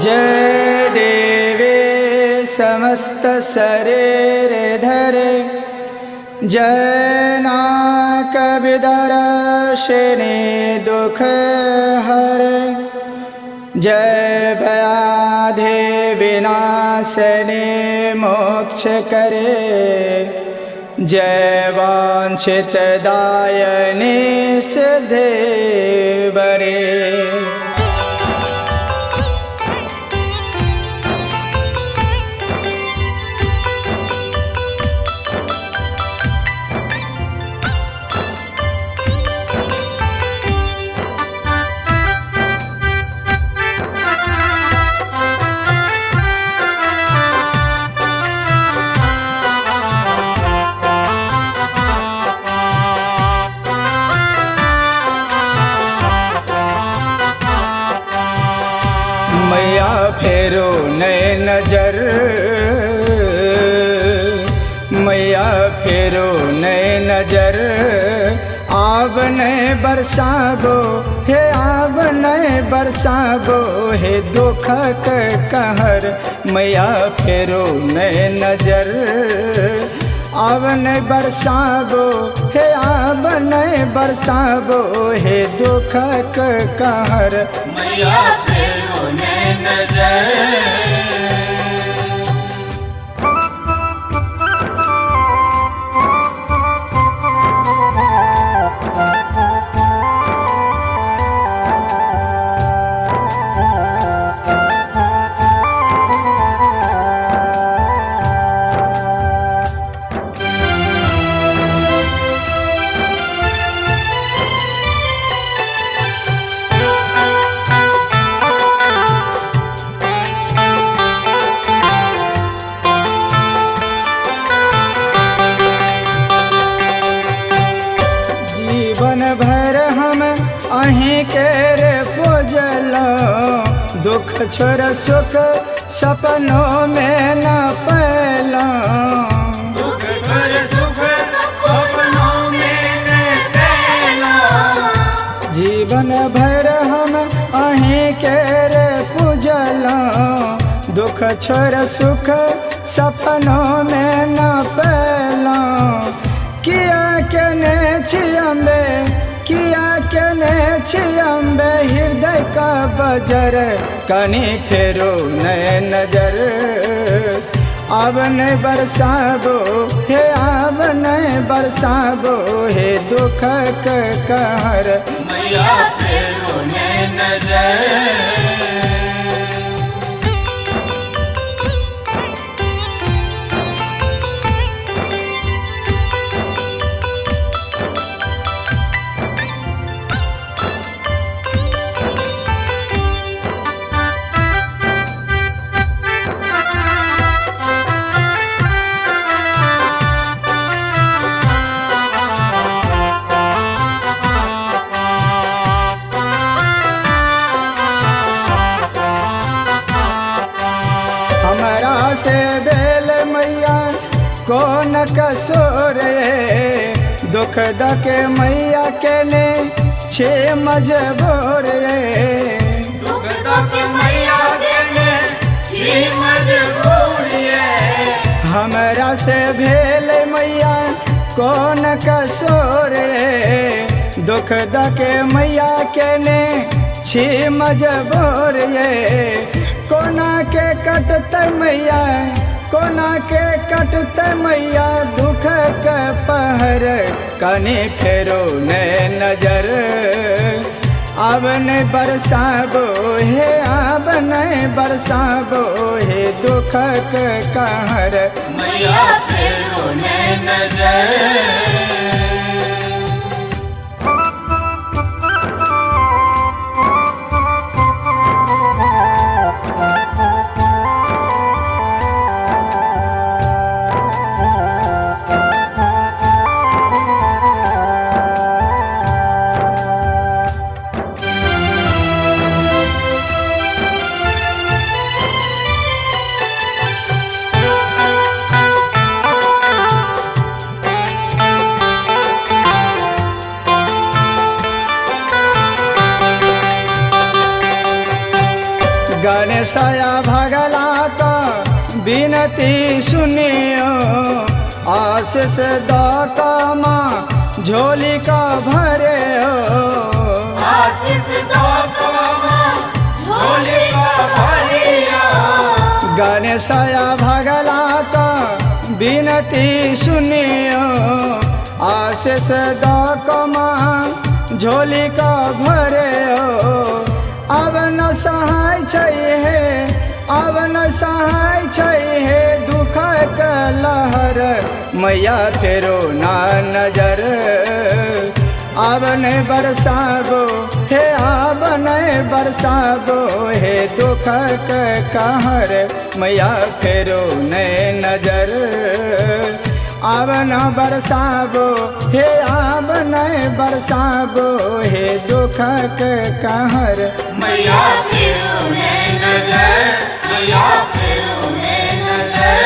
जय देवे समस्त शरीर धरे, जय नाक विदर्शिनी दुख हरे, जय व्याधि विनाशिनी मोक्ष करे, जय वांछित दायिनी सिद्धि बरे। मैया फेरो नए नजर, मैया फेरो नए नजर, आब नए बरसाबो हे, आब नए बरसाबो हे दुखक कहर। मैया फेरो नए नजर, आब नए बरसाबो हे, आब नए बरसाबो हे दुखक कहर। मैया फेरो नए नजर। जीवन भर हम अहीं के रे पूजलौं, दुख छोड़ सुख सपनों में न पैलौं। दुख छोड़ सुख सपनों में न पैलौं। जीवन भर हम अहीं के रे पूजलौं, दुख छोड़ सुख सपनों में न पैलौं। किया केने छियम्बे, किया केने छियम्बे हृदय का बजर, कनी फेरो नए नजर। अब नए बरसाबो हे, अब नए बरसाबो हे दुखक कहर। मैया फेरो नए नजर। हमरा से बेल मैया कौन कसूर, दुख दके मैया के ने छे मजबूर। दुख दक मैया के ने छे मजबूर। हमरा से भेल मैया कौन कसूर, दुख दके मैया के ने छे मजबूर। कोना के कटते मैया, कोना के कटते मैया दुख के पहर, कनी फेरो नए नजर। अब नए बरसाबो हे, अब नए बरसाबो हे दुखक कहर। मैया फेरो नए नजर। गणेशया भगला का विनती सुनियो, आशीष दाता माँ झोली का भरे हो। आशीष दाता माँ झोली का भरे हो। गणेशया भगला का विनती सुनियो, आशीष दाता माँ झोली का भरे हो। अब न सहाय है, अब न सहाय है दुख के लहर, मैया फेरो ना नजर। अब नहीं बरसाबो हे, अब नहीं बरसाबो हे दुख के कहर, मैया फेरो नहीं नजर। अब न बरसाबो हे, अब नहीं बरसाबो हे दुख के कहर, मैया फेरो नहीं नजर, मैया फेरो नहीं नजर,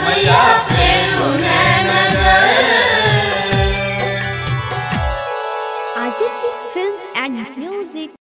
मैया फेरो नहीं नजर। Artistic Films and Music